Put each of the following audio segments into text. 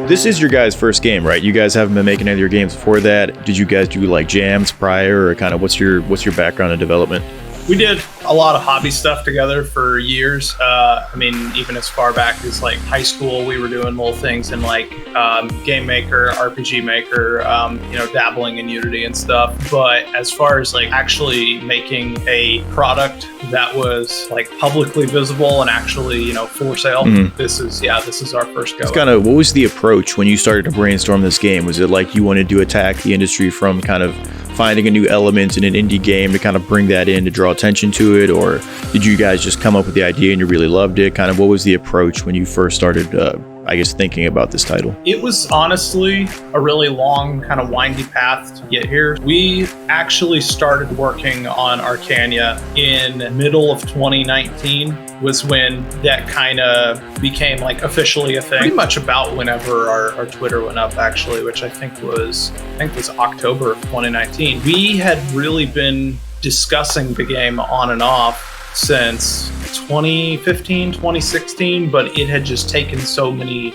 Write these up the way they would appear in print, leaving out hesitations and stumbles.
This is your guys' first game, right? You guys haven't been making any of your games before that. Did you guys do like jams prior, or kind of what's your background in development? We did a lot of hobby stuff together for years. I mean, even as far back as like high school, we were doing little things in like Game Maker, RPG Maker, dabbling in Unity and stuff. But as far as like actually making a product that was like publicly visible and actually, for sale, this is our first go. It's kind of, what was the approach when you started to brainstorm this game? Was it like you wanted to attack the industry from kind of finding a new element in an indie game to kind of bring that in to draw attention to it, or did you guys just come up with the idea and you really loved it? Kind of what was the approach when you first started thinking about this title? It was honestly a really long, kind of windy path to get here. We actually started working on Arkanya in middle of 2019 was when that kind of became like officially a thing. Pretty much about whenever our Twitter went up, actually, which I think was October of 2019. We had really been discussing the game on and off since 2015, 2016, but it had just taken so many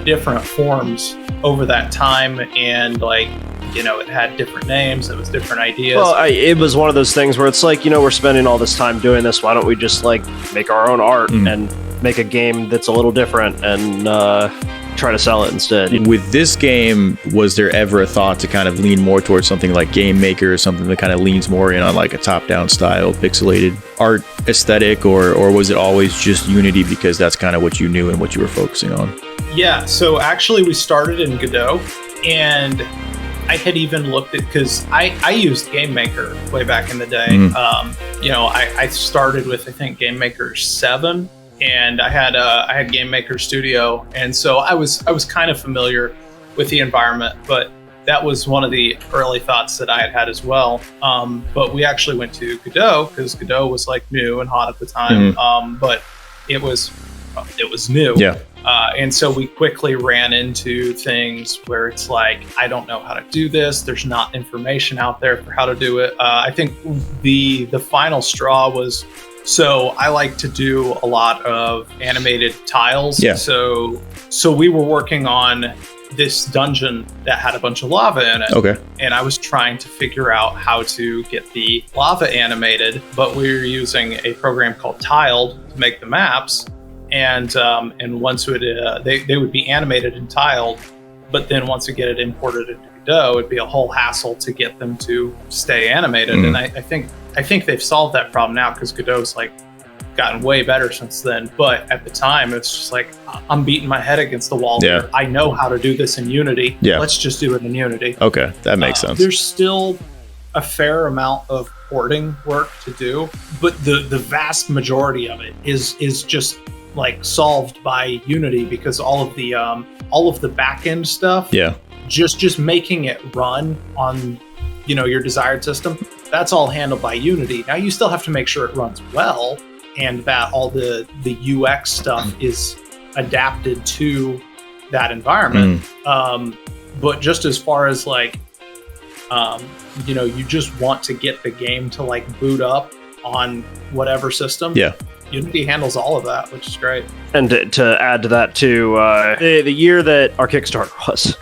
different forms over that time, and it had different names, it was different ideas. Well, it was one of those things where it's like, we're spending all this time doing this, why don't we just like make our own art and make a game that's a little different and try to sell it instead. With this game, was there ever a thought to kind of lean more towards something like Game Maker, or something that kind of leans more in on like a top-down style, pixelated art aesthetic, or was it always just Unity because that's kind of what you knew and what you were focusing on? Yeah, so actually we started in Godot, and I had even looked at, because I used Game Maker way back in the day. I started with, I think, Game Maker 7, and I had Game Maker Studio, and so I was kind of familiar with the environment, but that was one of the early thoughts that I had as well. But we actually went to Godot because Godot was like new and hot at the time, but it was new. Yeah. And so we quickly ran into things where it's like, I don't know how to do this. There's not information out there for how to do it. I think the final straw was, so I like to do a lot of animated tiles. Yeah. So we were working on this dungeon that had a bunch of lava in it. Okay. And I was trying to figure out how to get the lava animated, but we were using a program called Tiled to make the maps. And once they would be animated and tiled, but then once we get it imported into Godot, it'd be a whole hassle to get them to stay animated. And I think they've solved that problem now, because Godot's like gotten way better since then. But at the time, it's just like, I'm beating my head against the wall. Yeah. Here. I know how to do this in Unity. Yeah. Let's just do it in Unity. Okay, that makes sense. There's still a fair amount of porting work to do, but the vast majority of it is just like solved by Unity, because all of the back end stuff, just making it run on your desired system, that's all handled by Unity. Now you still have to make sure it runs well, and that all the UX stuff is adapted to that environment. But just as far as like you just want to get the game to like boot up on whatever system, Unity handles all of that, which is great. And to add to that too, the year that our Kickstarter was,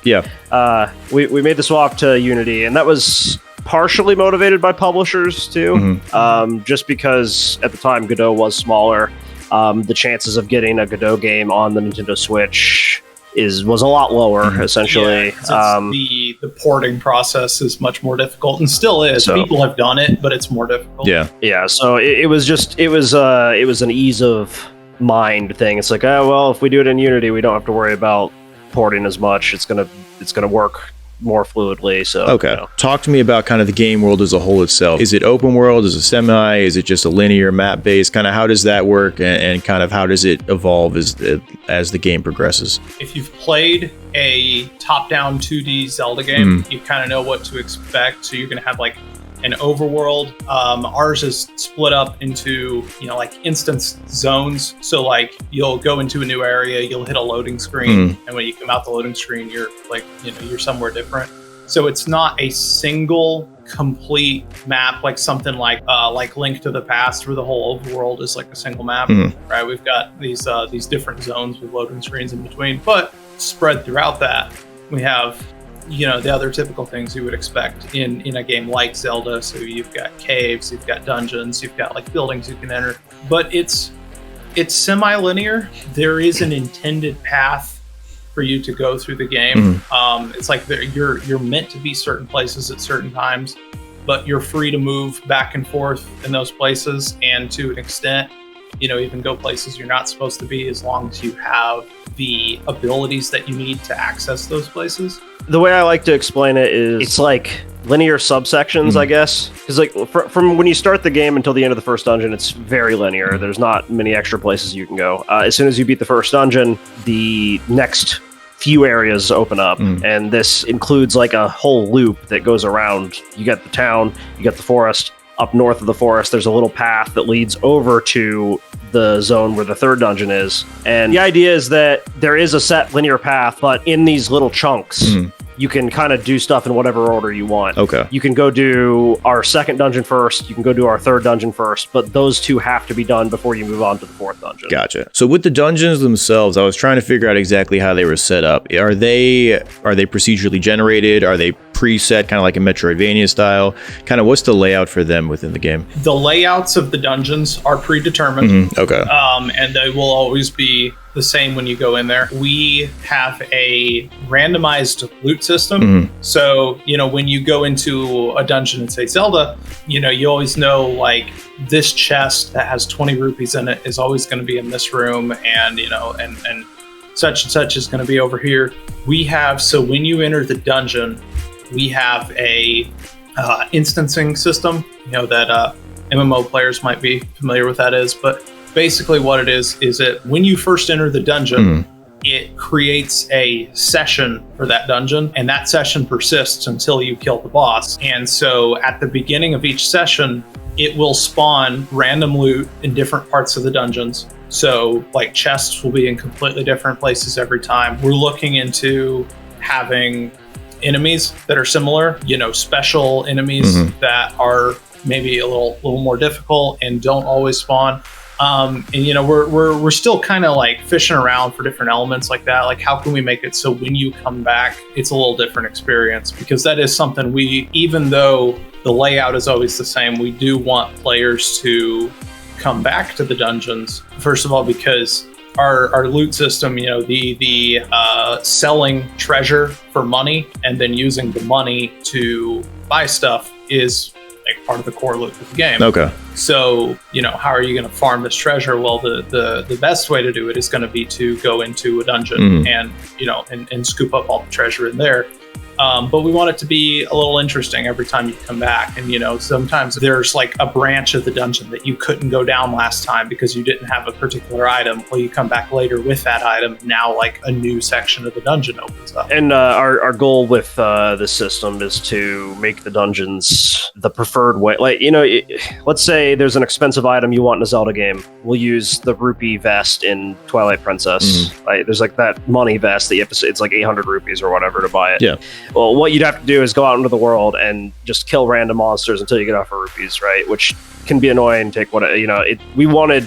we made the swap to Unity, and that was partially motivated by publishers too, just because at the time Godot was smaller. The chances of getting a Godot game on the Nintendo Switch was a lot lower, essentially. The porting process is much more difficult, and still is. People have done it, but it's more difficult. Yeah. So it was an ease of mind thing. It's like, if we do it in Unity, we don't have to worry about porting as much. It's gonna work more fluidly. So okay, talk to me about kind of the game world as a whole itself. Is it open world? Is it semi? Is it just a linear map based? Kind of how does that work, and kind of how does it evolve as the game progresses? If you've played a top-down 2D Zelda game, you kind of know what to expect. So you're going to have like an overworld. Ours is split up into, like instance zones. So like you'll go into a new area, you'll hit a loading screen, and when you come out the loading screen, you're like, you're somewhere different. So it's not a single complete map like something like Link to the Past, where the whole overworld is like a single map, right? We've got these different zones with loading screens in between, but spread throughout that, we have, you know, the other typical things you would expect in a game like Zelda. So you've got caves, you've got dungeons, you've got like buildings you can enter, but it's semi-linear. There is an intended path for you to go through the game. It's like you're meant to be certain places at certain times, but you're free to move back and forth in those places, and to an extent, you know, even go places you're not supposed to be, as long as you have the abilities that you need to access those places. The way I like to explain it is it's like linear subsections, I guess. Because like from when you start the game until the end of the first dungeon, it's very linear. There's not many extra places you can go. As soon as you beat the first dungeon, the next few areas open up, and this includes like a whole loop that goes around. You got the town, you got the forest. Up north of the forest, there's a little path that leads over to the zone where the third dungeon is. And the idea is that there is a set linear path, but in these little chunks, you can kind of do stuff in whatever order you want. Okay. You can go do our second dungeon first. You can go do our third dungeon first, but those two have to be done before you move on to the fourth dungeon. Gotcha. So with the dungeons themselves, I was trying to figure out exactly how they were set up. Are they procedurally generated? Are they preset, kind of like a Metroidvania style? Kind of what's the layout for them within the game? The layouts of the dungeons are predetermined. Okay. And they will always be the same when you go in there. We have a randomized loot system. So, you know, when you go into a dungeon in, say, Zelda, you know, you always know, like, this chest that has 20 rupees in it is always going to be in this room, and, you know, and such is going to be over here. We have, so when you enter the dungeon, we have a instancing system, you know, that MMO players might be familiar with that is, but basically what it is that when you first enter the dungeon, it creates a session for that dungeon, and that session persists until you kill the boss. And so at the beginning of each session, it will spawn random loot in different parts of the dungeons. So like chests will be in completely different places every time. We're looking into having enemies that are similar, you know, special enemies that are maybe a little more difficult and don't always spawn. And you know, we're still kind of like fishing around for different elements like that. Like, how can we make it so when you come back, it's a little different experience? Because that is something we, even though the layout is always the same, we do want players to come back to the dungeons. First of all, because our loot system, you know, the selling treasure for money and then using the money to buy stuff is like part of the core loop of the game. Okay. So, you know, how are you going to farm this treasure? Well, the best way to do it is going to be to go into a dungeon and, you know, and scoop up all the treasure in there. But we want it to be a little interesting every time you come back. And, you know, sometimes there's like a branch of the dungeon that you couldn't go down last time because you didn't have a particular item. Well, you come back later with that item. Now, like, a new section of the dungeon opens up. And our goal with this system is to make the dungeons the preferred way. Like, you know, let's say there's an expensive item you want in a Zelda game. We'll use the rupee vest in Twilight Princess. Right? There's like that money vest that you have to, it's like 800 rupees or whatever to buy it. Yeah. Well, what you'd have to do is go out into the world and just kill random monsters until you get off of rupees, right? Which can be annoying. We wanted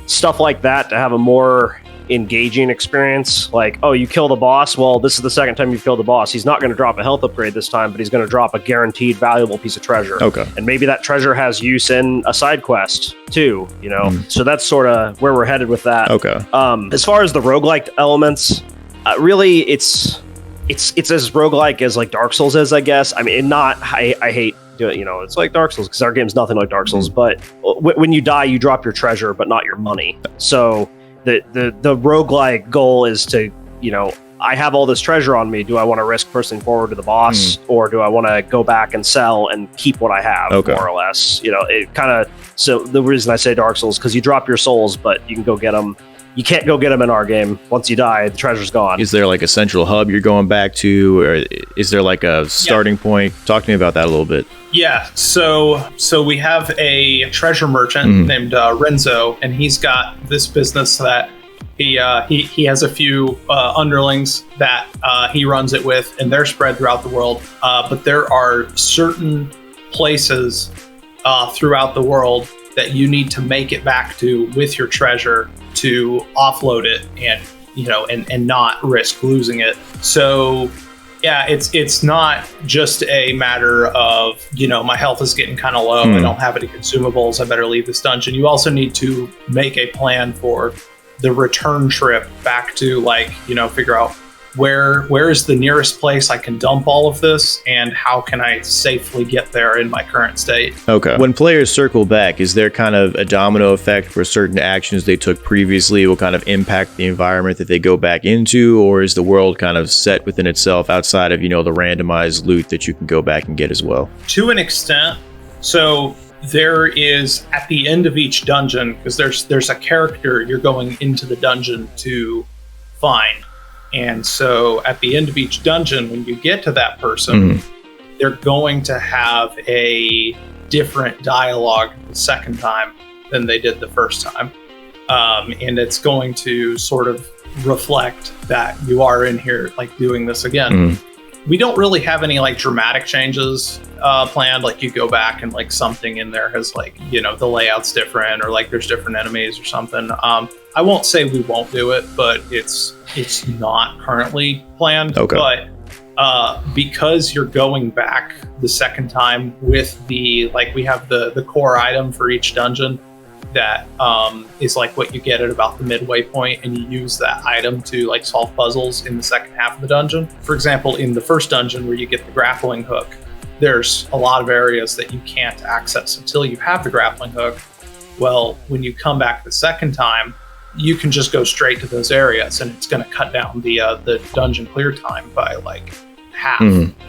stuff like that to have a more engaging experience. Like, oh, you kill the boss. Well, this is the second time you've killed the boss. He's not going to drop a health upgrade this time, but he's going to drop a guaranteed valuable piece of treasure. Okay. And maybe that treasure has use in a side quest too, you know? So that's sort of where we're headed with that. Okay. As far as the roguelike elements, really it's as roguelike as like Dark Souls is, I guess. I mean, I hate doing, you know, it's like Dark Souls because our game's nothing like Dark Souls, but when you die, you drop your treasure, but not your money. So the roguelike goal is to, you know, I have all this treasure on me. Do I want to risk pushing forward to the boss, or do I want to go back and sell and keep what I have, more or less? You know, it kind of, so the reason I say Dark Souls, because you drop your souls, but you can go get them. You can't go get them in our game. Once you die, the treasure's gone. Is there like a central hub you're going back to, or is there like a starting point? Talk to me about that a little bit. Yeah, so we have a treasure merchant named Renzo, and he's got this business that he has a few underlings that he runs it with, and they're spread throughout the world. But there are certain places throughout the world that you need to make it back to with your treasure to offload it and and not risk losing it. So yeah, it's not just a matter of, my health is getting kind of low. I don't have any consumables. I better leave this dungeon. You also need to make a plan for the return trip back to figure out where is the nearest place I can dump all of this, and how can I safely get there in my current state. Okay. When players circle back, is there kind of a domino effect where certain actions they took previously will kind of impact the environment that they go back into, or is the world kind of set within itself outside of, the randomized loot that you can go back and get as well? To an extent. So there is, at the end of each dungeon, because there's a character you're going into the dungeon to find. And so at the end of each dungeon, when you get to that person, they're going to have a different dialogue the second time than they did the first time. And it's going to sort of reflect that you are in here doing this again. We don't really have any dramatic changes planned. You go back and something in there has the layout's different, or there's different enemies or something. I won't say we won't do it, but it's not currently planned. Okay. But because you're going back the second time with we have the core item for each dungeon that is what you get at about the midway point, and you use that item to solve puzzles in the second half of the dungeon. For example, in the first dungeon where you get the grappling hook, there's a lot of areas that you can't access until you have the grappling hook. Well, when you come back the second time, you can just go straight to those areas, and it's going to cut down the dungeon clear time by half.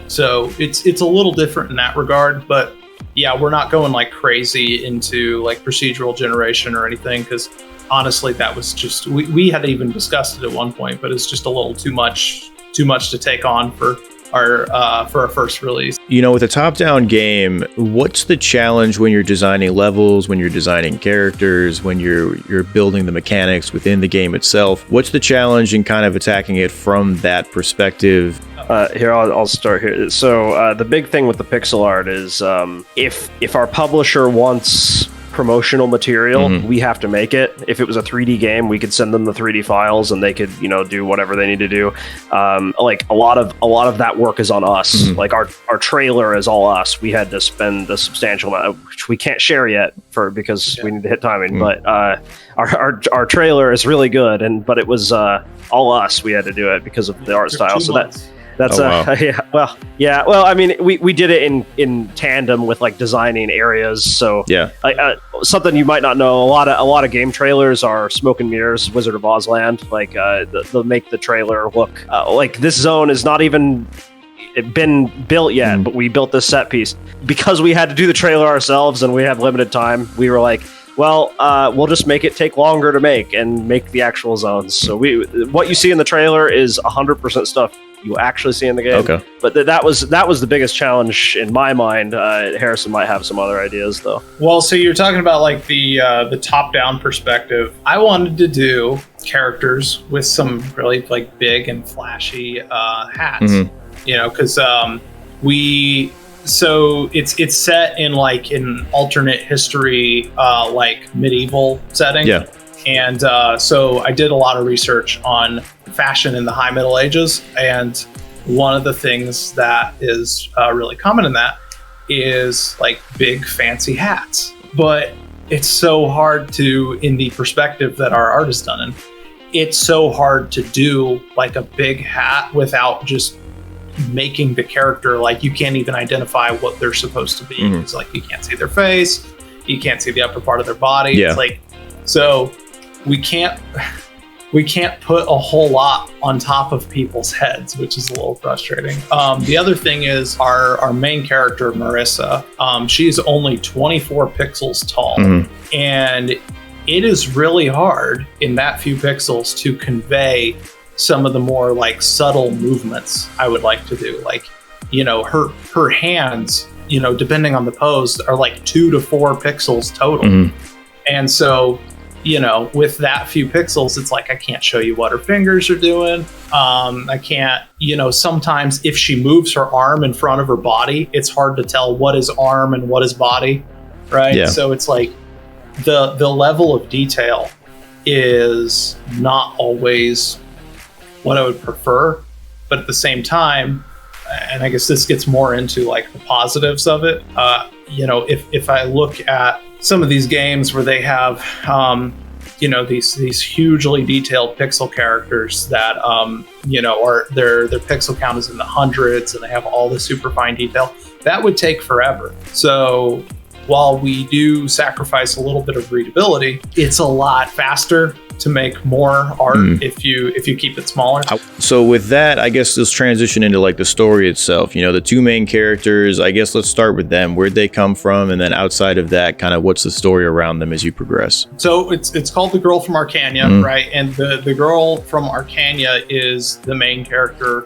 So it's a little different in that regard, but yeah, we're not going crazy into procedural generation or anything, because honestly, that was just we had even discussed it at one point, but it's just a little too much to take on for our first release. With a top-down game, what's the challenge when you're designing levels, when you're designing characters, when you're building the mechanics within the game itself? What's the challenge in kind of attacking it from that perspective? Here, I'll start here. So the big thing with the pixel art is if our publisher wants promotional material, we have to make it. If it was a 3D game, we could send them the 3D files and they could do whatever they need to do. A lot of that work is on us. Our trailer is all us. We had to spend a substantial amount, which we can't share yet because we need to hit timing. But our trailer is really good, but it was all us. We had to do it because of the art style. So that's Well, I mean, we did it in tandem with designing areas. So something you might not know, a lot of game trailers are smoke and mirrors, Wizard of Oz land. They'll make the trailer look this zone is not even been built yet, but we built this set piece because we had to do the trailer ourselves and we have limited time. We were we'll just make it take longer to make the actual zones. So what you see in the trailer is 100% stuff you actually see in the game. Okay. But that was the biggest challenge in my mind. Harrison might have some other ideas though. Well, so you're talking about the top-down perspective. I wanted to do characters with some really big and flashy hats. Because so it's set in an alternate history medieval setting. Yeah. And so I did a lot of research on fashion in the High Middle Ages. And one of the things that is really common in that is big fancy hats. But it's so hard to, in the perspective that our art is done in, it's so hard to do a big hat without just making the character you can't even identify what they're supposed to be. It's you can't see their face, you can't see the upper part of their body. Yeah. It's so we can't put a whole lot on top of people's heads, which is a little frustrating. The other thing is our main character, Marissa. She's only 24 pixels tall, and it is really hard in that few pixels to convey some of the more subtle movements I would like to do. Her hands, depending on the pose, are 2 to 4 pixels total. And so with that few pixels, it's I can't show you what her fingers are doing. I can't, sometimes if she moves her arm in front of her body, it's hard to tell what is arm and what is body, right? Yeah. So it's the level of detail is not always what I would prefer. But at the same time, and I guess this gets more into like the positives of it, if I look at some of these games where they have these hugely detailed pixel characters that are their pixel count is in the hundreds and they have all the super fine detail, that would take forever. So while we do sacrifice a little bit of readability, it's a lot faster to make more art if you keep it smaller. So with that, I guess let's transition into like the story itself. The two main characters, I guess let's start with them. Where'd they come from? And then outside of that, kind of what's the story around them as you progress? So it's called The Girl from Arkanya, right? And the girl from Arkanya is the main character,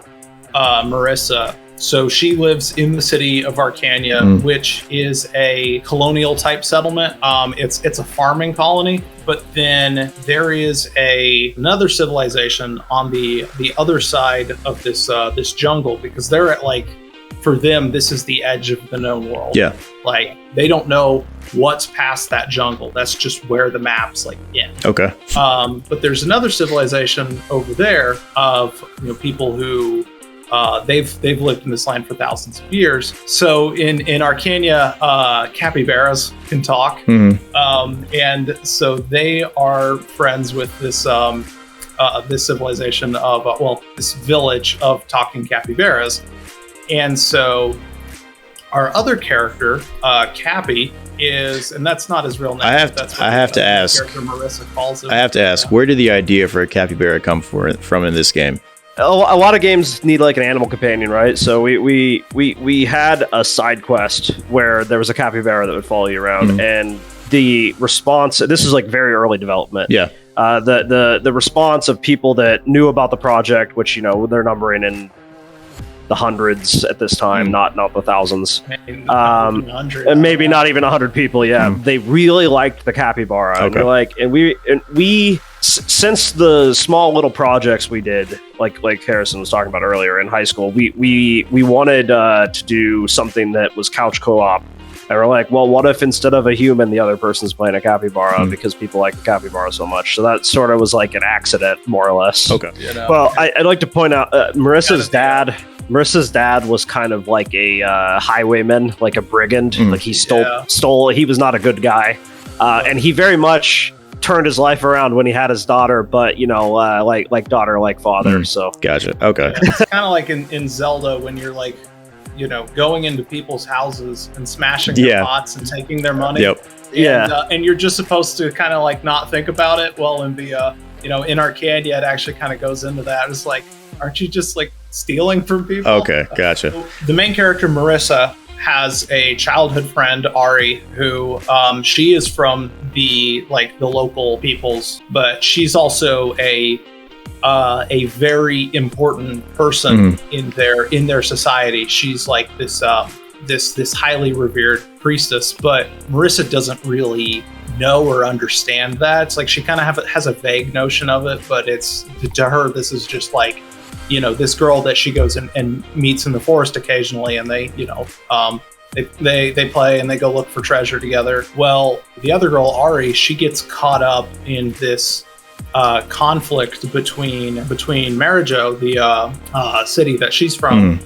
Marissa. So she lives in the city of Arkanya, which is a colonial type settlement. It's a farming colony, but then there is another civilization on the other side of this jungle, because they're at for them, this is the edge of the known world. Yeah. They don't know what's past that jungle. That's just where the map's end. Okay. But there's another civilization over there of people who they've lived in this land for thousands of years. So in Arkanya, capybaras can talk, and so they are friends with this this civilization of this village of talking capybaras. And so our other character, Cappy, is, and that's not his real name. I have to ask. Marissa calls it. I have to ask, where did the idea for a capybara come from in this game? A lot of games need an animal companion, right? So we had a side quest where there was a capybara that would follow you around, and the response, this is very early development. Yeah. The response of people that knew about the project, which they're numbering in the hundreds at this time, not the thousands, and maybe not even 100 people. Yeah, they really liked the capybara. Okay. And we since the small little projects we did, like Harrison was talking about earlier in high school, we wanted to do something that was couch co-op. And we're like, well, what if instead of a human, the other person's playing a capybara because people like the capybara so much? So that sort of was an accident, more or less. Okay. Well, I'd like to point out Marissa's dad was kind of like a highwayman, like a brigand. He stole. He was not a good guy, and he very much turned his life around when he had his daughter. But like daughter, like father. So gotcha. Okay. It's kind of like in Zelda when you're going into people's houses and smashing their pots and taking their money. Yep. And you're just supposed to kind of not think about it. Well, in the in Arkanya, it actually kind of goes into that. It's aren't you just stealing from people? Okay, gotcha. So the main character, Marissa, has a childhood friend, Ari, who she is from the local peoples, but she's also a very important person in their society. She's this highly revered priestess, but Marissa doesn't really know or understand that. It's she kind of has a vague notion of it, but it's to her, this is just this girl that she goes and meets in the forest occasionally, and they they play and they go look for treasure together. Well, the other girl, Ari, she gets caught up in this conflict between Marijo, the city that she's from,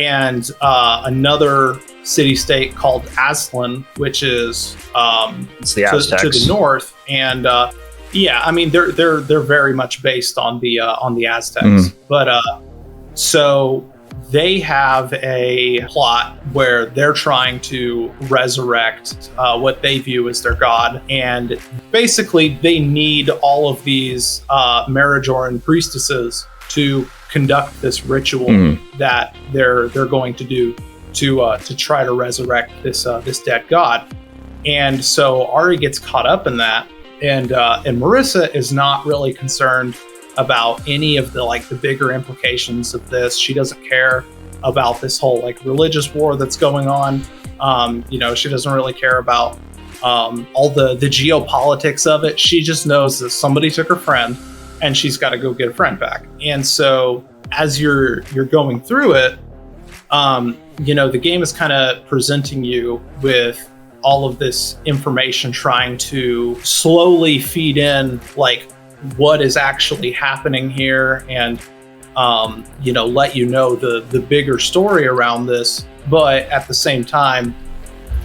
and another city-state called Aslan, which is it's the Aztecs to the north. And they're very much based on the Aztecs. But so they have a plot where they're trying to resurrect what they view as their god, and basically they need all of these Marijoran priestesses to conduct this ritual that they're going to do to try to resurrect this dead god. And so Ari gets caught up in that, and Marissa is not really concerned about any of the bigger implications of this. She doesn't care about this whole religious war that's going on. She doesn't really care about all the geopolitics of it. She just knows that somebody took her friend and she's got to go get a friend back. And so as you're going through it, the game is kind of presenting you with all of this information, trying to slowly feed in what is actually happening here, and let you know the bigger story around this. But at the same time,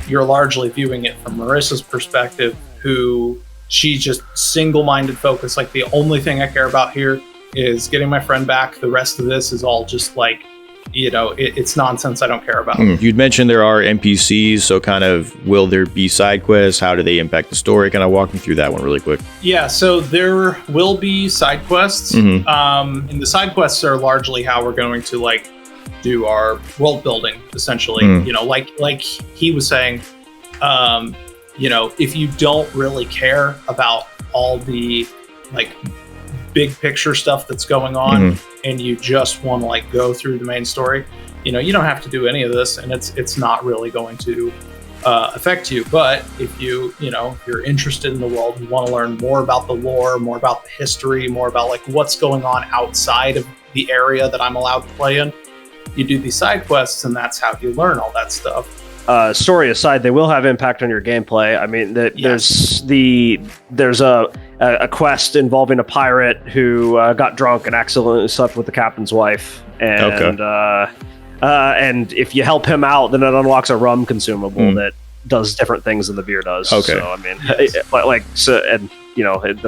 you're largely viewing it from Marissa's perspective, who she just single-minded focus. Like, the only thing I care about here is getting my friend back. The rest of this is all just like, it's nonsense I don't care about. You'd mentioned there are NPCs, so kind of, will there be side quests? How do they impact the story? Kind of walk me through that one really quick. Yeah, so there will be side quests. And the side quests are largely how we're going to like do our world building, essentially. Like he was saying, if you don't really care about all the like big picture stuff that's going on, and you just want to like go through the main story, you don't have to do any of this, and it's not really going to affect you. But if you're interested in the world, you want to learn more about the lore, more about the history, more about like what's going on outside of the area that I'm allowed to play in, you do these side quests, and that's how you learn all that stuff. Story aside, they will have impact on your gameplay. I mean, there's a quest involving a pirate who got drunk and accidentally slept with the captain's wife, and and if you help him out, then it unlocks a rum consumable that does different things than the beer does. So I mean, that's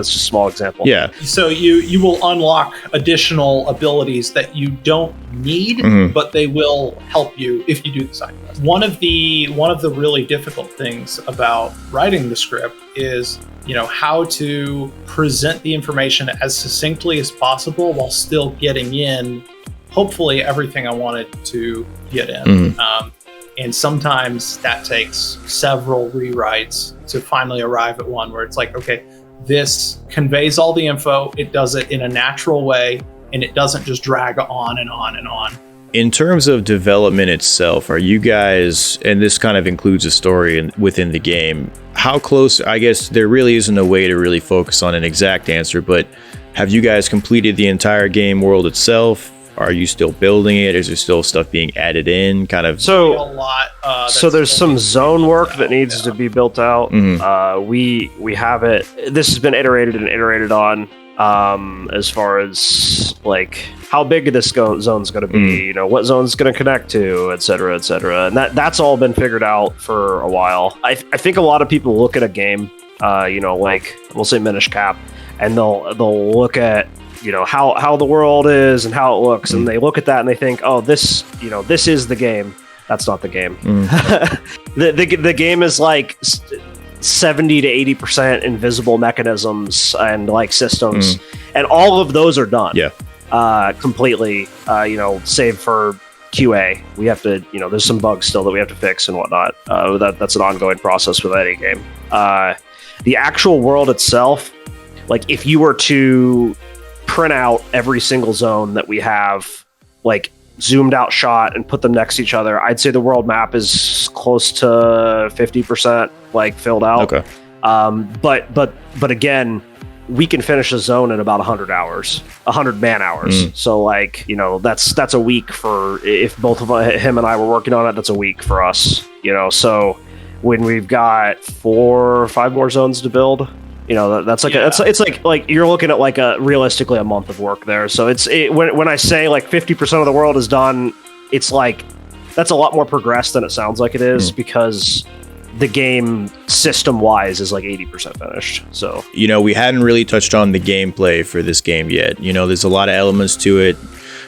just a small example. Yeah. So you will unlock additional abilities that you don't need, but they will help you if you do the side quest. One of the really difficult things about writing the script is, how to present the information as succinctly as possible while still getting in, hopefully, everything I wanted to get in. And sometimes that takes several rewrites to finally arrive at one where it's like, okay, this conveys all the info, it does it in a natural way, and it doesn't just drag on and on and on. In terms of development itself, are you guys, and this kind of includes a story within the game, how close, I guess there really isn't a way to really focus on an exact answer, but have you guys completed the entire game world itself? Are you still building it? Is there still stuff being added in? Kind of. A lot. So there's some zone work that needs to be built out. We have it. This has been iterated on. As far as like how big this zone's going to be, what zone's going to connect to, et cetera, and that's all been figured out for a while. I think a lot of people look at a game, like we'll say Minish Cap, and they'll look at how the world is and how it looks, and they look at that and they think, oh, this is the game. That's not the game. The game is like 70 to 80% invisible mechanisms and like systems, and all of those are done completely, save for QA. We have to, there's some bugs still that we have to fix and whatnot. That's an ongoing process with any game. The actual world itself, like if you were to print out every single zone that we have, like zoomed out shot, and put them next to each other, I'd say the world map is close to 50% like filled out. Okay. But again, we can finish a zone in about 100 man hours. So like, that's a week for, if both of him and I were working on it, that's a week for us, so when we've got 4 or 5 more zones to build, that's like it's like you're looking at like realistically a month of work there. So when I say like 50% of the world is done, it's like that's a lot more progressed than it sounds like it is, because the game system wise is like 80% finished. So we hadn't really touched on the gameplay for this game yet. There's a lot of elements to it.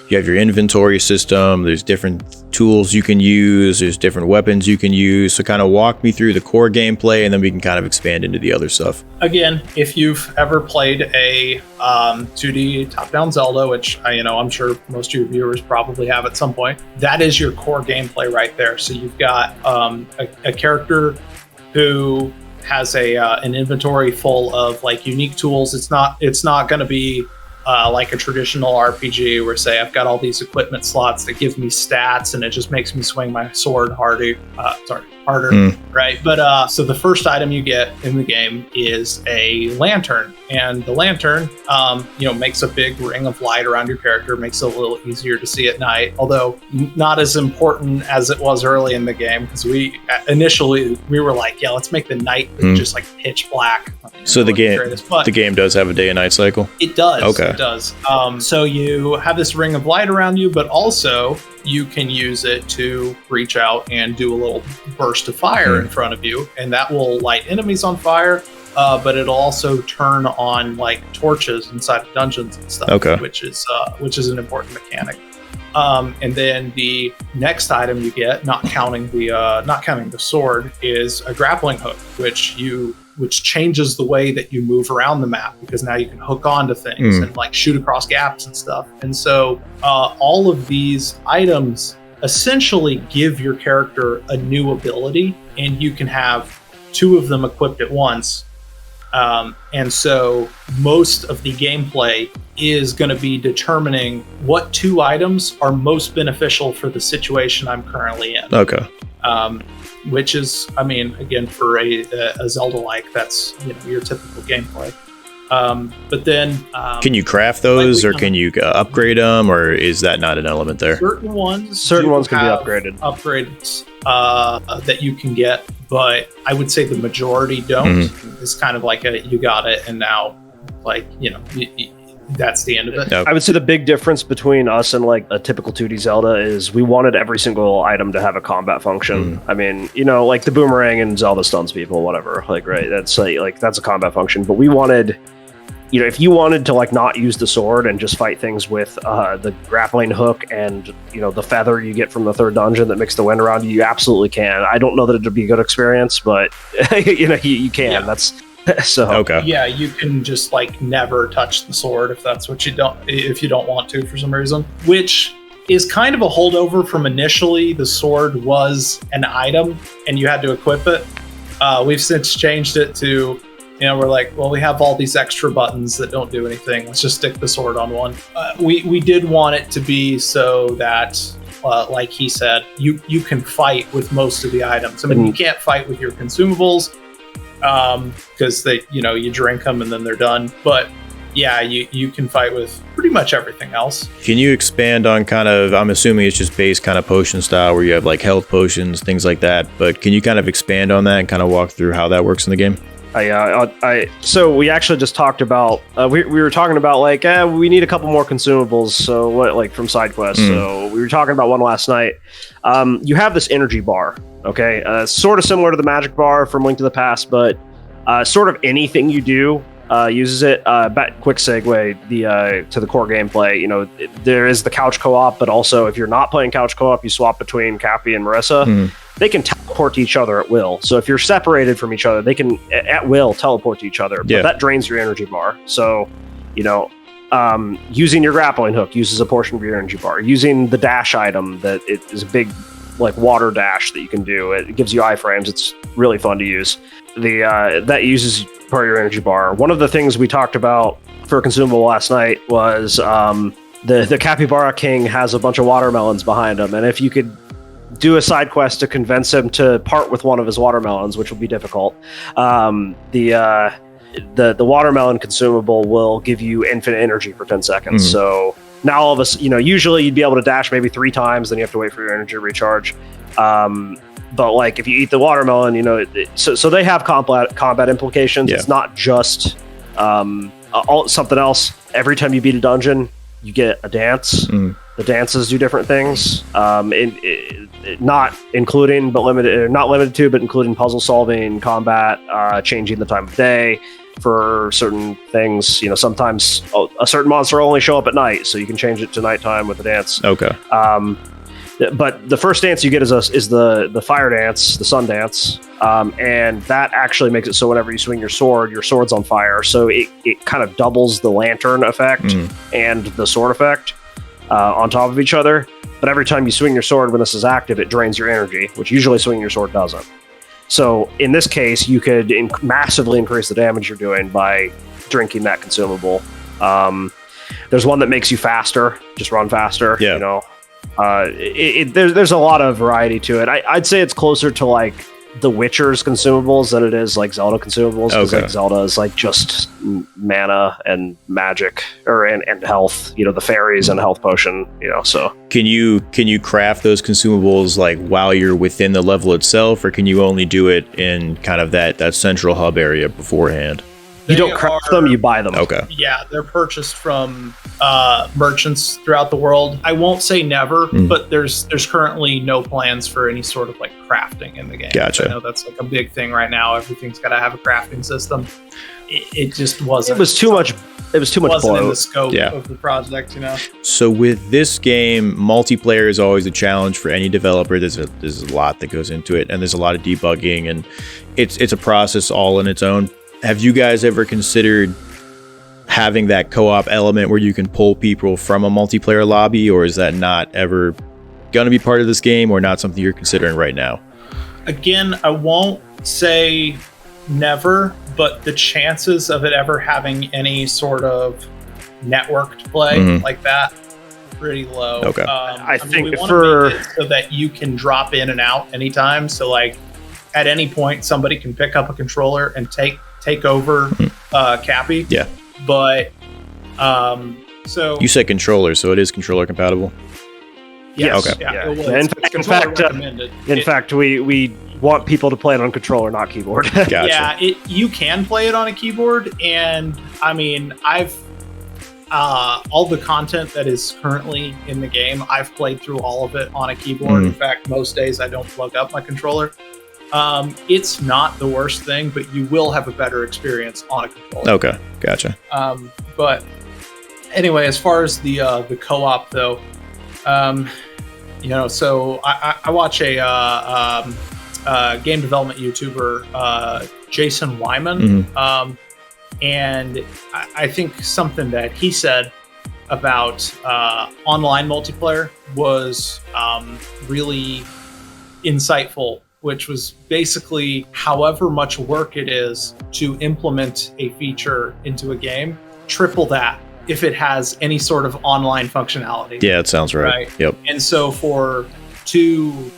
You have your inventory system, there's different tools you can use, there's different weapons you can use. So kind of walk me through the core gameplay, and then we can kind of expand into the other stuff. Again, if you've ever played a 2D top-down Zelda, which I'm sure most of your viewers probably have at some point, that is your core gameplay right there. So you've got a character who has an inventory full of like unique tools. It's not going to be like a traditional RPG where, say, I've got all these equipment slots that give me stats and it just makes me swing my sword harder. harder, right? But so the first item you get in the game is a lantern, and the lantern, makes a big ring of light around your character, makes it a little easier to see at night. Although not as important as it was early in the game, because we were like, yeah, let's make the night just like pitch black. So the game does have a day and night cycle? It does. Okay. It does. So you have this ring of light around you, but also you can use it to reach out and do a little burst of fire in front of you, and that will light enemies on fire. But it'll also turn on like torches inside of dungeons and stuff, which is an important mechanic. And then the next item you get, not counting the sword, is a grappling hook, which changes the way that you move around the map, because now you can hook onto things and like shoot across gaps and stuff. And so all of these items essentially give your character a new ability, and you can have 2 of them equipped at once. And so most of the gameplay is going to be determining what 2 items are most beneficial for the situation I'm currently in. Okay. Which is, I mean, again, for a Zelda-like, that's your typical gameplay. But then, can you craft those, or can you upgrade them, or is that not an element there? Certain ones can be upgraded. Upgrades that you can get, but I would say the majority don't. It's kind of like you got it, and now, like that's the end of it. I would say the big difference between us and like a typical 2D Zelda is we wanted every single item to have a combat function. I mean, like the boomerang and Zelda stuns people, whatever. Like, right, that's like that's a combat function. But we wanted, if you wanted to like not use the sword and just fight things with the grappling hook and the feather you get from the 3rd dungeon that makes the wind around you, you absolutely can. I don't know that it'd be a good experience, but you can. Yeah. That's so okay. Yeah, you can just like never touch the sword if that's what if you don't want to for some reason, which is kind of a holdover from initially the sword was an item and you had to equip it. We've since changed it to, we're like, well, we have all these extra buttons that don't do anything. Let's just stick the sword on one. We did want it to be so that, like he said, you can fight with most of the items. I mean, you can't fight with your consumables, because they, you drink them and then they're done. But yeah, you can fight with pretty much everything else. Can you expand on kind of, I'm assuming it's just base kind of potion style where you have like health potions, things like that, but can you kind of expand on that and kind of walk through how that works in the game? So we actually just talked about, we were talking about like, we need a couple more consumables. So what, like from side quests. So we were talking about one last night. You have this energy bar. Okay, sort of similar to the magic bar from Link to the Past, but sort of anything you do uses it. Quick segue to the core gameplay. There is the couch co-op, but also if you're not playing couch co-op, you swap between Cappy and Marissa. They can teleport to each other at will. So if you're separated from each other, they can at will teleport to each other. But that drains your energy bar. So using your grappling hook uses a portion of your energy bar. Using the dash item that it is a big like water dash that you can do. It gives you iframes. It's really fun to use. That uses part of your energy bar. One of the things we talked about for a consumable last night was the Capybara King has a bunch of watermelons behind him, and if you could do a side quest to convince him to part with one of his watermelons, which will be difficult, the watermelon consumable will give you infinite energy for 10 seconds. So now all of us, usually you'd be able to dash maybe 3 times, then you have to wait for your energy to recharge. But like if you eat the watermelon, so they have combat implications. It's not just something else. Every time you beat a dungeon, you get a dance. The dances do different things. Not including, but not limited to, but including puzzle solving, combat, changing the time of day for certain things. Sometimes a certain monster will only show up at night, so you can change it to nighttime with a dance. Okay. But the first dance you get is the fire dance, the sun dance, and that actually makes it so whenever you swing your sword's on fire. So it kind of doubles the lantern effect and the sword effect on top of each other. But every time you swing your sword when this is active, it drains your energy, which usually swinging your sword doesn't. So in this case, you could massively increase the damage you're doing by drinking that consumable. There's one that makes you faster, just run faster. Yeah. There's a lot of variety to it. I'd say it's closer to like The Witcher's consumables than it is like Zelda consumables, because Okay. like Zelda is like just mana and magic and health, the fairies and health potion, so Can you craft those consumables like while you're within the level itself, or can you only do it in kind of that central hub area beforehand? you don't craft them, you buy them. Okay. Yeah, they're purchased from merchants throughout the world. I won't say never, but there's currently no plans for any sort of like crafting in the game. Gotcha. I know that's like a big thing right now. Everything's got to have a crafting system. It just wasn't. It was too much. It was too much wasn't in bloat. the scope Yeah. of the project, So with this game, multiplayer is always a challenge for any developer. There's a lot that goes into it, and there's a lot of debugging, and it's a process all in its own. Have you guys ever considered having that co-op element where you can pull people from a multiplayer lobby, or is that not ever going to be part of this game, or not something you're considering right now? Again, I won't say never, but the chances of it ever having any sort of networked play like that, pretty low. Okay. I think we wanna for- make it so that you can drop in and out anytime. So like at any point, somebody can pick up a controller and take over Cappy. Yeah. But so You said controller, so it is controller compatible. yes, Okay. yeah, it was. In It's controller fact, recommended. In fact, we want people to play it on controller, not keyboard. Gotcha. Yeah, you can play it on a keyboard, and I mean, I've all the content that is currently in the game, I've played through all of it on a keyboard. In fact, most days I don't plug up my controller. It's not the worst thing, but you will have a better experience on a controller. Okay, gotcha. But anyway, as far as the co-op though, so I watch a game development YouTuber, Jason Wyman, and I think something that he said about online multiplayer was really insightful, which was basically however much work it is to implement a feature into a game, triple that if it has any sort of online functionality. Yeah, it sounds right. Yep. And so for two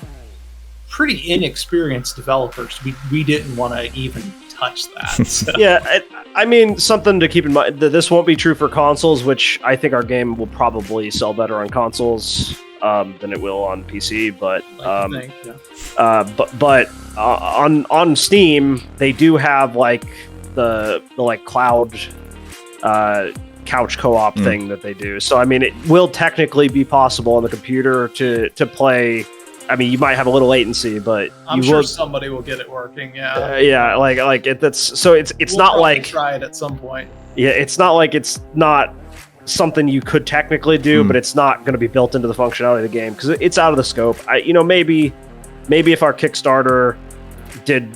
pretty inexperienced developers, we didn't want to even touch that. So. Yeah, I mean, something to keep in mind, that this won't be true for consoles, which I think our game will probably sell better on consoles than it will on PC, but on Steam they do have like the like cloud couch co-op thing that they do. So I mean, it will technically be possible on the computer to play. I mean, you might have a little latency, but I'm sure somebody will get it working. Yeah, like that's so it's we'll not like try it at some point. Yeah, it's not like it's not something you could technically do, but it's not going to be built into the functionality of the game because it's out of the scope. Maybe if our Kickstarter did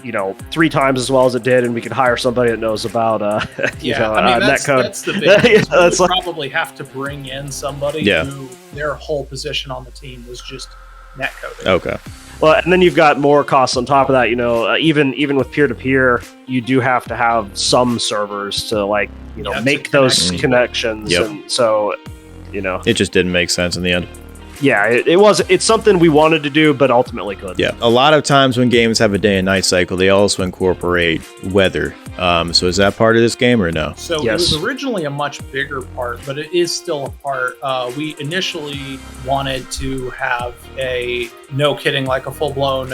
3 times as well as it did, and we could hire somebody that knows about netcode. That's the big thing. Yeah, we would probably have to bring in somebody who their whole position on the team was just netcoding. Okay. Well, and then you've got more costs on top of that. Even with peer-to-peer, you do have to have some servers to make those connections. Yep. And so, it just didn't make sense in the end. Yeah, it's something we wanted to do, but ultimately couldn't. Yeah, a lot of times when games have a day and night cycle, they also incorporate weather. So is that part of this game or no? So Yes. It was originally a much bigger part, but it is still a part. We initially wanted to have no kidding, like a full-blown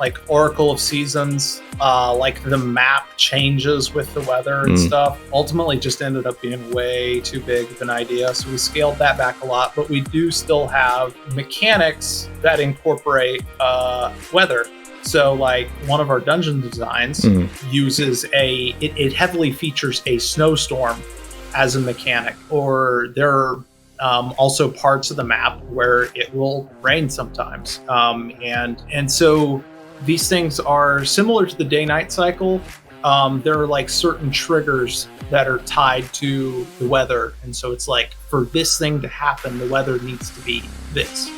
like Oracle of Seasons, like the map changes with the weather and stuff. Ultimately just ended up being way too big of an idea, so we scaled that back a lot, but we do still have mechanics that incorporate weather. So like one of our dungeon designs uses it heavily features a snowstorm as a mechanic, or there are also parts of the map where it will rain sometimes. And so these things are similar to the day-night cycle. There are like certain triggers that are tied to the weather. And so it's like, for this thing to happen, the weather needs to be this.